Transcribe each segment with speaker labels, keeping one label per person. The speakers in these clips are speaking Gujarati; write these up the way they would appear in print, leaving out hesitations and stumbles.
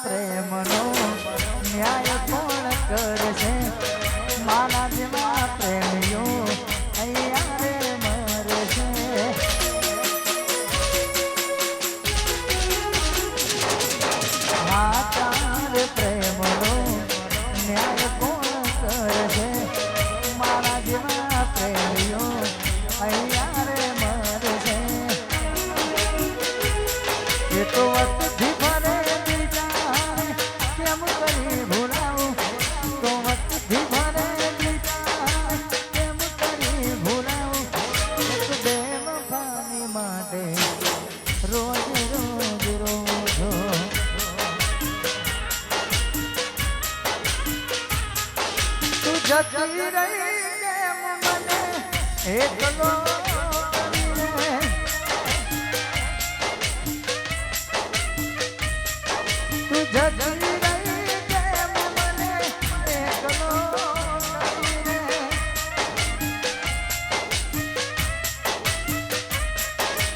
Speaker 1: પ્રેમનો ન્યાય કોણ કરશે મારા જેવા પ્રેમીઓ અહીંયા રે મરશે તાર પ્રેમનો ન્યાય કોણ કરશે મારા જેવા પ્રેમીઓ અહીંયા રે મરશે એ તો વસ્તુથી ભરે બીજા કેમ કરી ભૂલાવું તો વસ્તુથી ભરે બીજા કેમ કરી ભૂલાવું એક બેવફાની માટે રોજ રોજ રોજો તું જતી રહી કેમ મને એકલો જતી રહી કેમ મને એકલો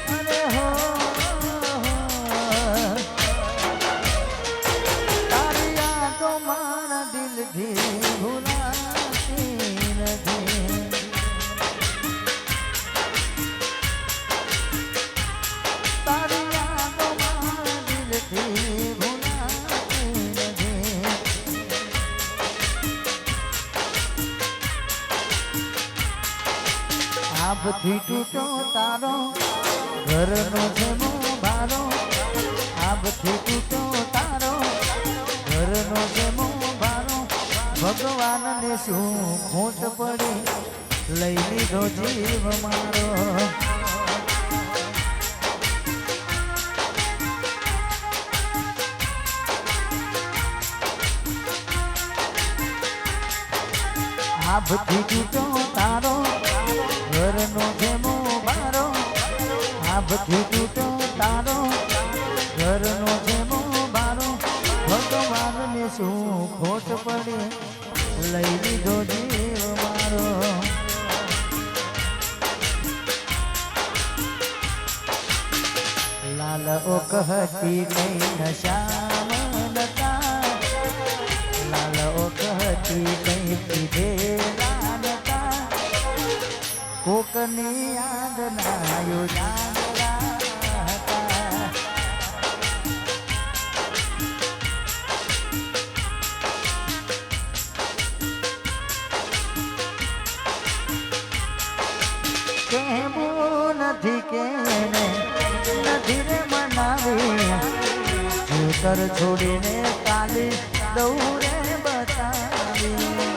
Speaker 1: અરે હો તારી યાદો મારા દિલથી ભૂલાતી નથી તારી યાદો મારા દિલથી આભથી તૂટો તારો ઘરનો જેમો ભારો આભથી તૂટો તારો ઘરનો જેમો ભારો ભગવાનને શું ખોટ પડી લઈ લીધો જીવ મારો આભથી તૂટો તારો ઘરનો જેમો બારો આભથી તૂટો તારો ઘરનો જેમો બારો ભગવાનને શું ખોટ પડે લઈ લીધો જીવ મારો લાલ ઓ કહતી કઈ નશામાં નતા લાલ ઓ કહતી કઈ પીધેલા નતા કોકની યાદ ના યોજાતા હતા કેવું નથી કેને નથી રે મનાવી જીવતર છોડીને કાલી દৌড়ે બતાવી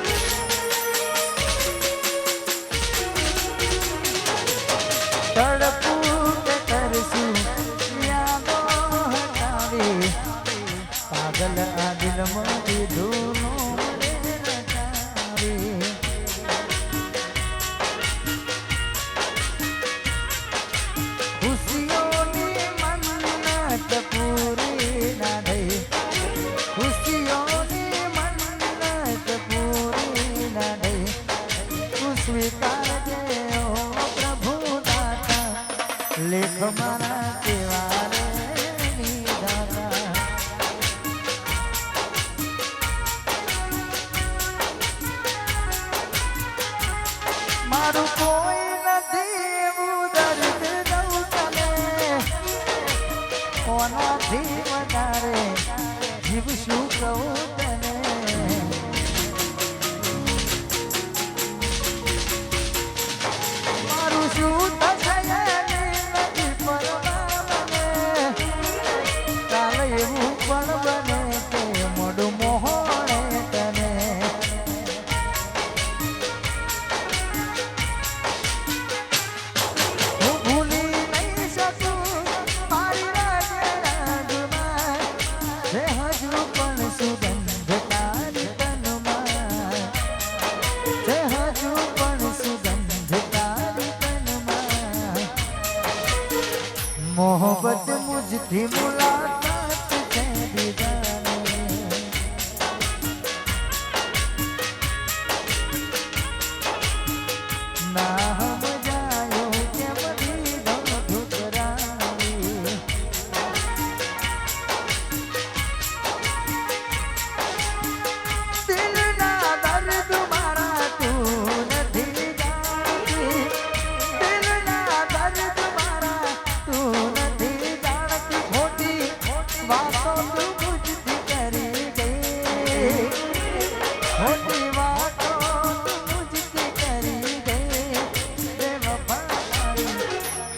Speaker 1: તડપું કે કરશું યાદો હટાવી પાગલ આ દિલમાં દીધું નો મળે રચાવી ખુશીઓની મન્નત પૂરી ના થઈ ખુશીઓની મન્નત પૂરી ના થઈ તું સ્વીકારજે લેખ મારા કેવારે નિધારા મારું કોઈ નથી એવું દર્દ દઉં તને કોનાથી વધારે જીવ શું કહું તને મારું શું થશે એવું પણ બને કે મોડું મોહણે તને હું ભૂલી નહીં શકું મારી રાજમાં જે હજુ પણ સુગંધ તારી તનમાં જે હજુ પણ સુગંધ તારી તનમાં મોહબ્બત મુझથી મુલાકાત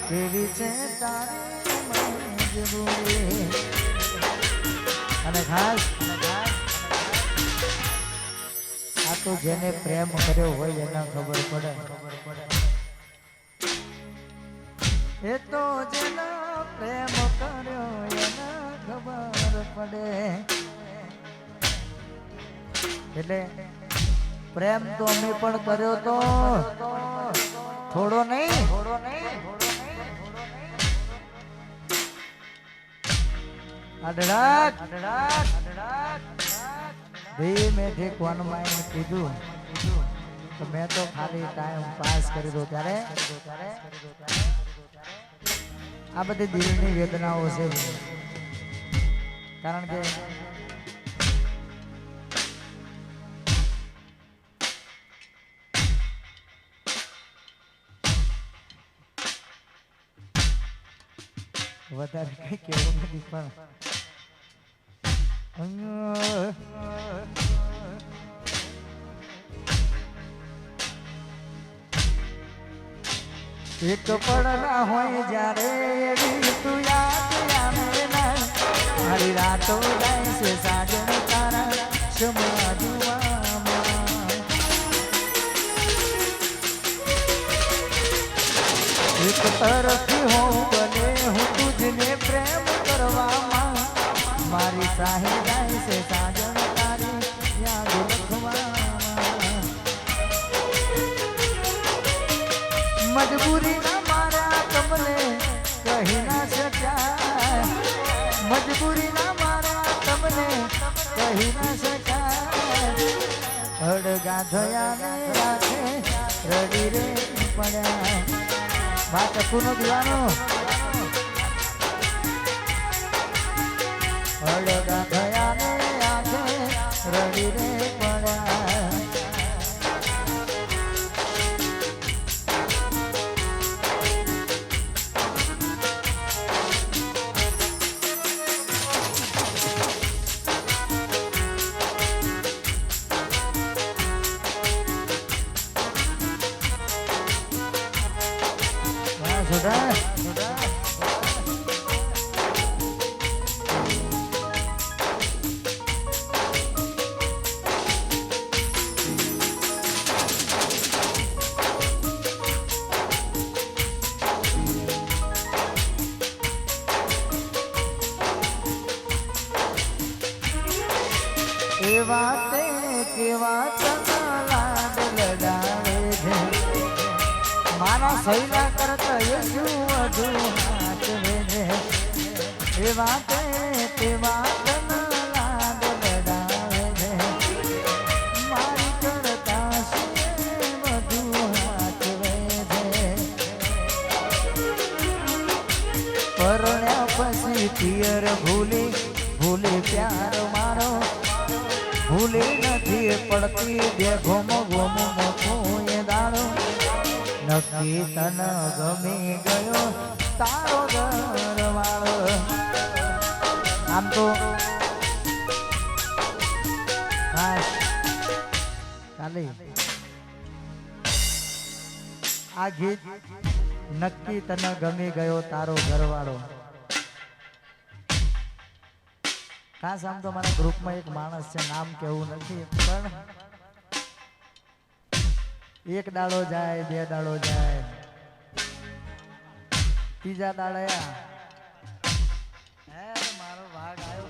Speaker 1: કેવી છે તારી મજબૂરી અને ખાસ આ તો જેને પ્રેમ કર્યો હોય એને ખબર પડે એ તો જેને પ્રેમ કર્યો એને ખબર પડે એટલે પ્રેમ તો અમે પણ કર્યો તો થોડો નહીં અઢળક ધીમેથી કોનમાં એને કીધું તો મેં તો ખાલી ટાઈમ પાસ કરી દો ત્યારે આ બધી દિલની વેદનાઓ છે કારણ કે વધારે કઈ કેવું નથી પણ એક પડના હોય જ્યારે એવી તું યાદ આવે ના મારી રાતો જાય છે સાજન તારા સમા જુવામાં એક તરફથી હોઉં બને હું તુજને પ્રેમ કરવામાં મારી સાહી જાય છે સાજન તારી યાદ લખવામાં મજબૂરી ના મારા તમને કહી ના શકાય મજબૂરી ના મારા તમને કહી ના શકાય અડગા થયા ને રાખે રડી રે પડ્યા વાત કુનો દીવાનો અડગા થયા ને રાખે રડી રે પડ્યા sudah કેવા લાડ લડાવે છે મારા સૈલા કરતા યજુ વધુ હાથ વેજે એ વાતે તે વાત લાડ લડાવે છે મારી કરતા વધુ હાથ વેજે પરણ્યા પછી પિયર ભૂલી પ્યાર મારો ભૂલી નથી પડતી બે ઘોમો કોઈ દાડો નક્કી તન ગમી ગયો તારો ઘરવાળો આમ તો ખાલી આ ગીત નક્કી તન ગમી ગયો તારો ઘરવાળો ખાસ આમ તો મારા ગ્રુપમાં એક માણસ છે નામ કેવું નથી પણ એક દાડો જાય બે દાડો જાય ત્રીજા દાડે મારો ભાગ આવ્યો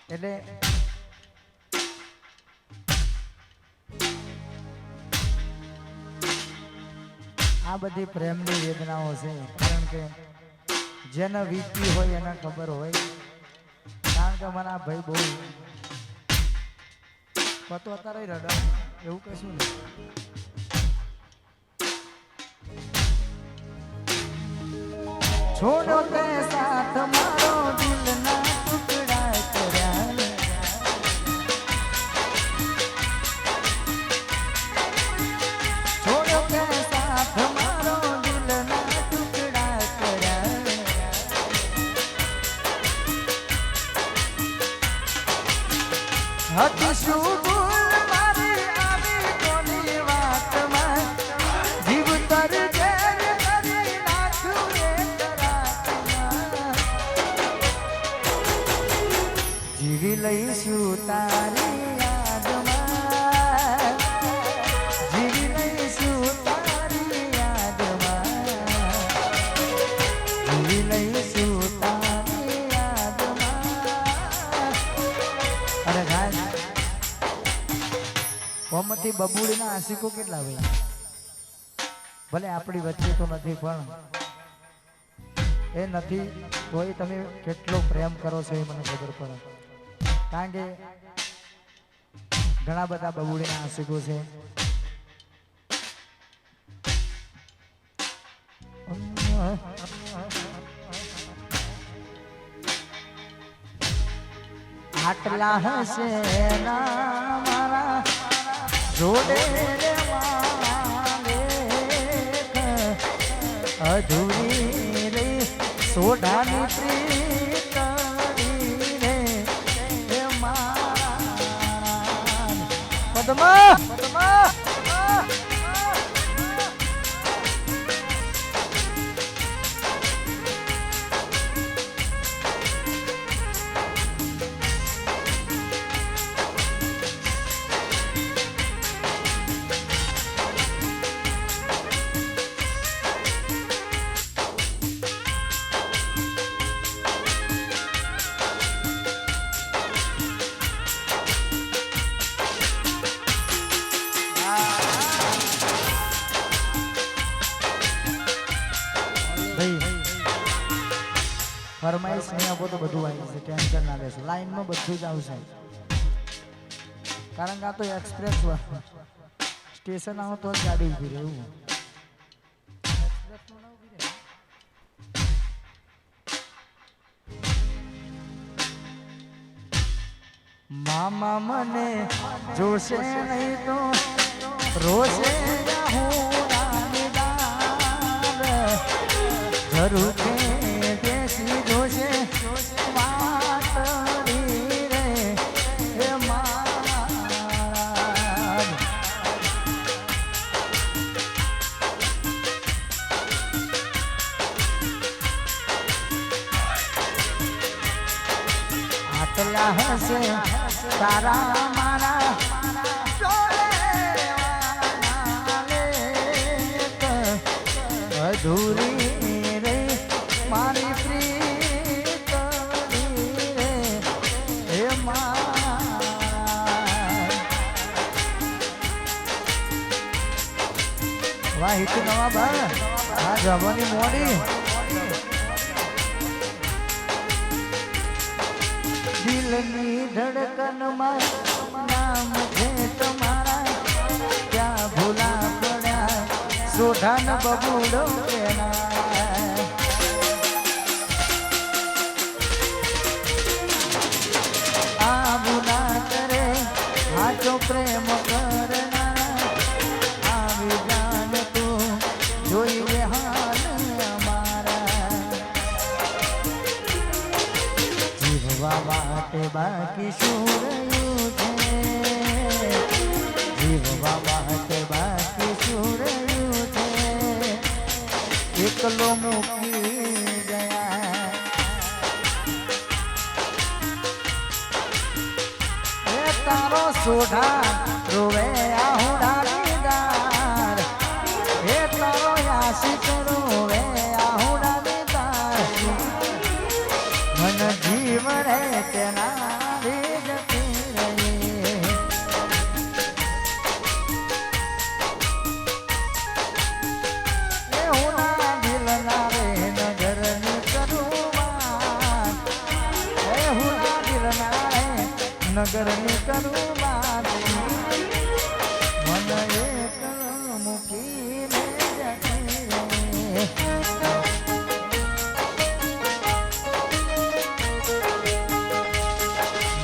Speaker 1: એટલે આ બધી પ્રેમની વેદનાઓ છે કારણ કે જેને વીતી હોય એને ખબર હોય કારણ કે મને આ ભાઈ બહુ પતો અત્યારે રડો એવું કશું નહીં છોડો તે સાથ મારો દિલના ટુકડા કર્યા છોડો તે સાથ મારો દિલના ટુકડા કર્યા હતી શું ભૂલ મારી આવી કોની વાતમાં ઉપરથી બબુડીના આશિકો કેટલા ભાઈ, ભલે આપણી વચ્ચે તો નથી પણ એ નથી તોય તમે કેટલો પ્રેમ કરો છો એ મને ખબર પડે, કારણ કે ઘણા બધા બબુડીના આશિકો છે. આટલા હશે ના મારા જોડે અધૂરી રે સોઢાની પ્રીતરી રે મારા પદ્મા પદ્મા ફરમાઈશ નહીં આપો તો બધું આવી જશે, ટેન્શન ના લેશો, લાઈનમાં બધું જ આવશે, કારણ કે આ તો એક્સપ્રેસ સ્ટેશન આવો તો જ ગાડી ઉભી રહે એવું. મામા મને જોશે નહીં તો રોશે જરૂર હશે તારા મારા અધૂરી રે મારી પ્રીત રે હે વાહ હિતુ નવા બા આ જવાની મોડી દિલની ધડકનમાં નામ છે તમારા, ક્યાં ભૂલા પડ્યા સોઢાન બબુડો આ ભૂલા કરે હાચો પ્રેમ કરનારા, આવી જાન તું જોઈએ હાલ અમારા, જીવવા માટે બાકી શું રહ્યું છે, જીવવા માટે બાકી શું રહ્યું છે, એકલો મૂકી ગયા એ તારો સોઢા રોવે આહુડાની દાર, એ તારો આશિક રોવે આહુડાની દાર, મન જીવ રે તેના જતી રહી, એ હુના દિલના રે નગરની કરું વાત, એ હુના દિલના રે નગરની કરું વાત, મન એક મૂકીને જતી રહી.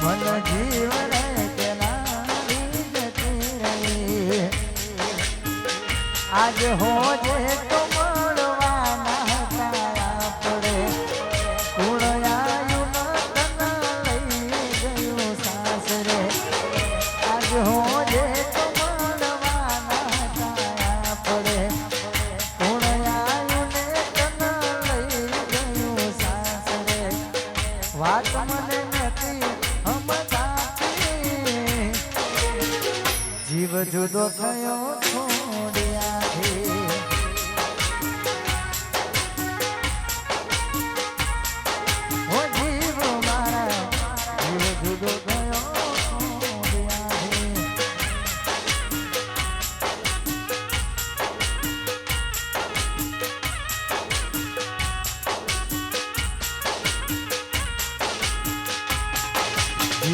Speaker 1: મન જીવ રે તેના જતી રહી, આજ હોજે તો મળવાના હતા આપણે, કુણ આયું તન લઈ ગયું સાસરે, આજ હોજે તો મળવાના હતા આપણે, કુણ આયું ને તન લઈ ગયું સાસરે, વાત મને નથી જીવ જુદો થયો છોડ્યાથી,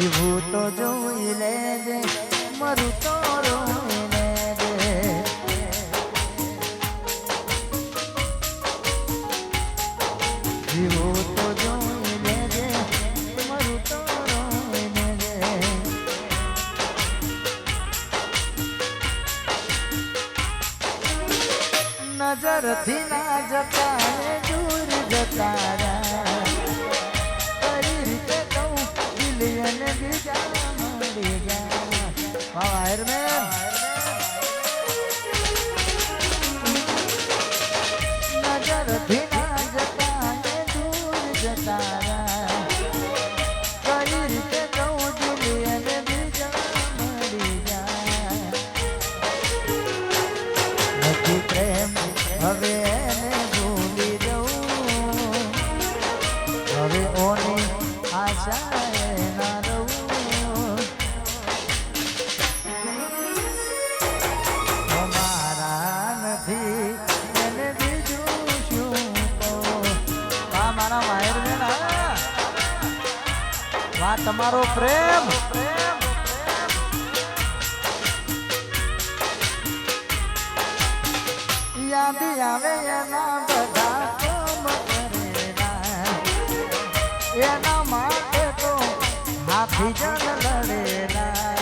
Speaker 1: જીવું તો જોઈ લેજે મરું તો રોઈ લેજે જીવું તો જોઈ લેજે મરું તો રોઈ લેજે નજરથી ના જતા રે દૂર જતા રહ્યા કઈ રીતે કહું દિલિયન બીજા મળી ગયા વાયરમેન નજરથી ના જતા ને દૂર જતા રહ્યા કઈ રીતે કહું દિલિયન બીજા મળી ગયા નથી પ્રેમ હવે એને ભૂલી જવું હવે ઓની આશા ના રહું અમારા નથી એને બીજું શું તો આ મારા વાયરમેન વા તમારો પ્રેમ યાદ આવે એના બધા કામ કરેલા એના માટે તો હાથી જન લડેલા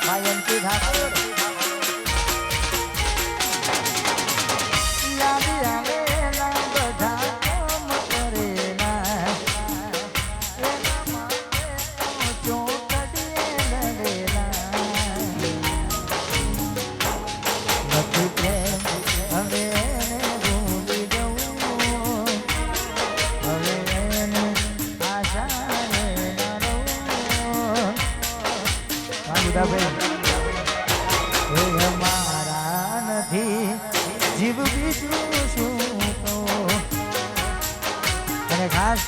Speaker 1: ભાઈ ઠાકોર યાદ આવે એના બધા કામ કરેલા એના માટે તો ચોકડીએ લડેલા નથી પ્રેમ હવે એને ભૂલી જવું હવે એને આશા ના રહું એ અમારા નથી જીવ બીજું શું તો અને ખાસ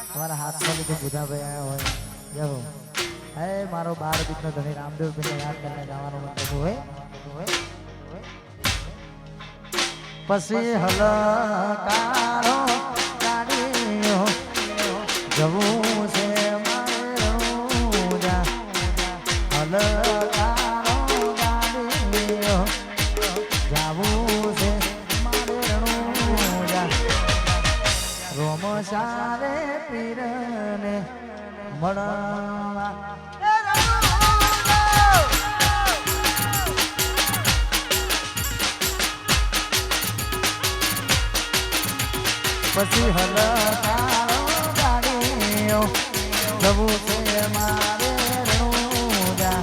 Speaker 1: તમારા હાથમાં લીધું બુધાભાઈ આવ્યા હોય જવો હે મારો 12 દીકરો ધણી રામદેવ પીને યાદ કરીને જવાનો મતલબ હોય પછી હલકારો ગાડીઓ જવું છે મારે રોજા હલકારો ગાડીઓ જવું છે મારે રણુજા રોમ સારે પીરને મળવા પછી હલકારો ગાડીઓ જવું છે મારે રણુજા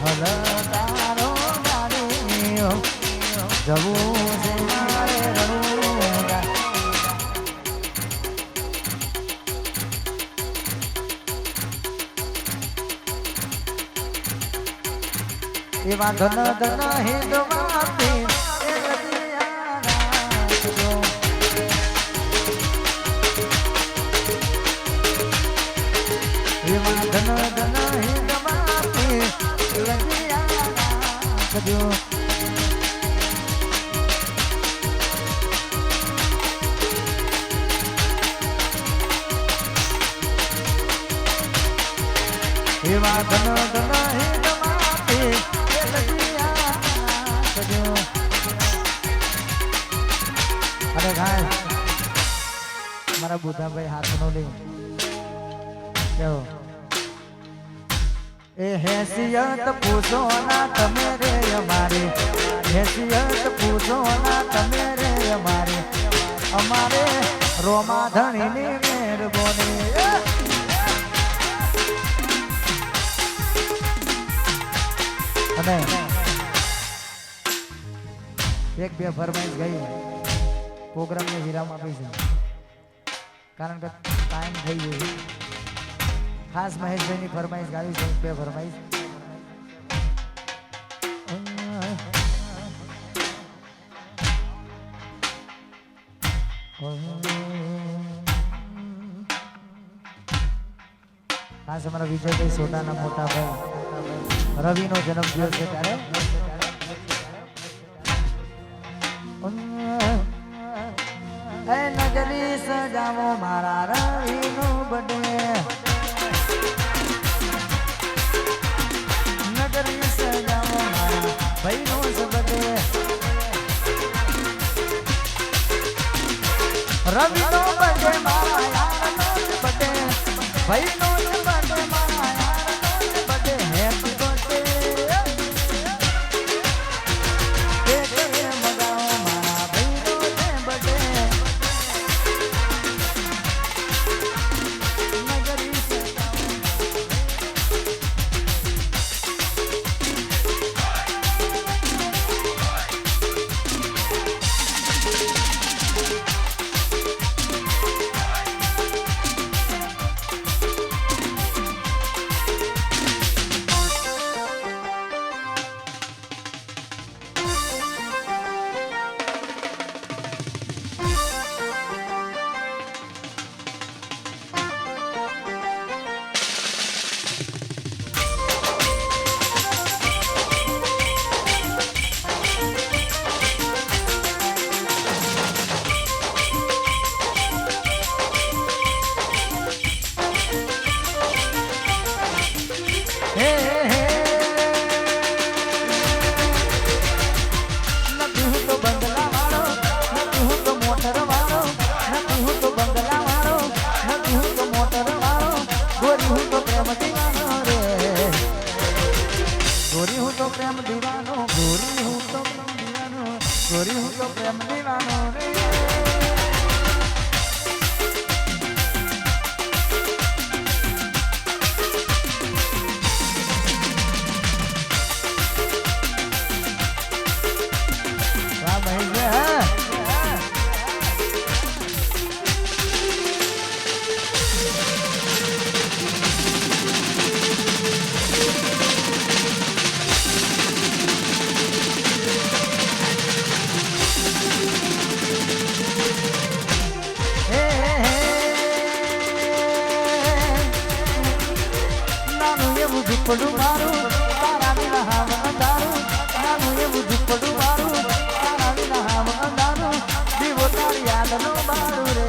Speaker 1: હલકારો ગાડીઓ જવું છે મારે રણુજા એવા ધન ધન હિંદવાતી એવા ધન ધન હિંદવાતી લગિયા રાખજો એવા ધન ધન હિંદવાતી લગિયા રાખજો અરે ગાય મારા બુધાભાઈ હાથનો લે કેવો એ હેસિયત પૂછો ના તમે રે અમારી હેસિયત પૂછો ના તમે રે અમારે રોમા ધણીની મહેરબાની અને એક બે ફરમાઈશ ગઈ પ્રોગ્રામને વિરામ આપી છે કારણ કે ટાઈમ થઈ ગયો ખાસ મહેશભાઈની ફરમાઈશ ગાવી છે બે ફરમાઈશ ખાસ અમારા વિજયભાઈ સોડાના મોટા ભાઈ રવિનો જન્મદિવસ છે ત્યારે નગરી સજાવો મારા રવિનો બર્થડે ભાઈનો છે બર્થડે રવિનો બર્થડે મારા યારનો છે બર્થડે ભાઈનો છે બર્થડે મારા યારનો છે બર્થડે હેપી બર્થડે गोरी हूँ तो प्रेम दीवानो गोरी हूँ तो प्रेम दीवानो गोरी हूँ तो प्रेम दीवानो रे ઝૂંપડું મારું તારા વિના હાવ અંધારું નાનું એવું ઝૂંપડું મારું તારા વિના હાવ અંધારું દીવો તારી યાદનો બારું રે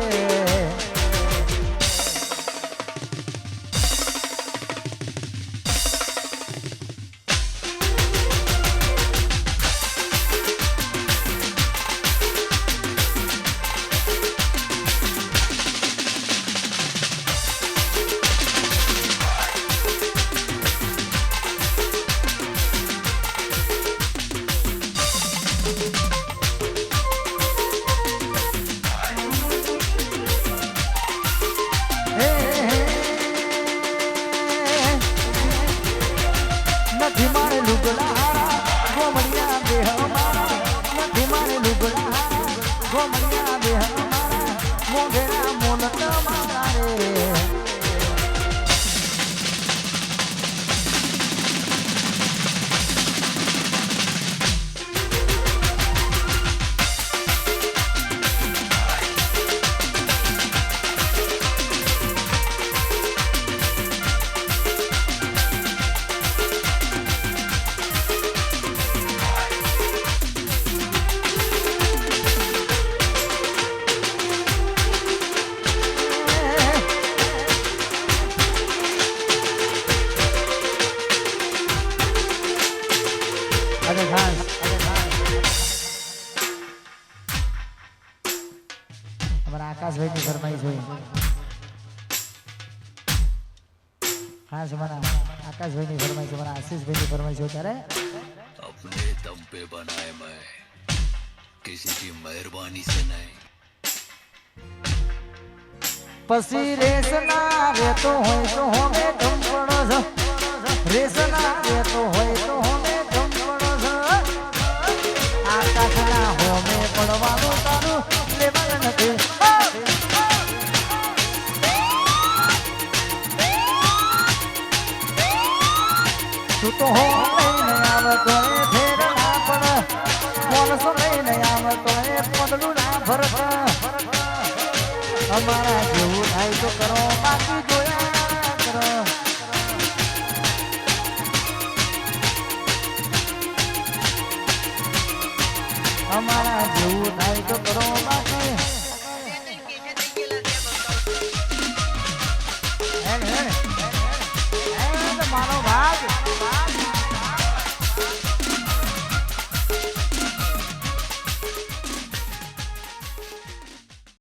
Speaker 1: આકાશભાઈ ની ફરમાઈશ હોય ખાસ મને આકાશભાઈ ની ફરમાઈશ મને આશીષભાઈ ની ફરમાઈશ હોય ત્યારે
Speaker 2: अपने दम पे बनाए मैं किसी की मेहरबानी से नहीं
Speaker 1: पसी रेसना रेतो होय तो होमे तुम पड़ो છો રેસના રેતો હોય તો હોમે तुम पड़ो છો આકાશના હોમે પડવાનું તારું લેવલ નથી તું તો હો લઈને આવતો એ ફેર ના પડ મોનસો લઈને આવતો એ પગલું ના ફરક અમારા જેવું થાય તો કરો બાકી જોયા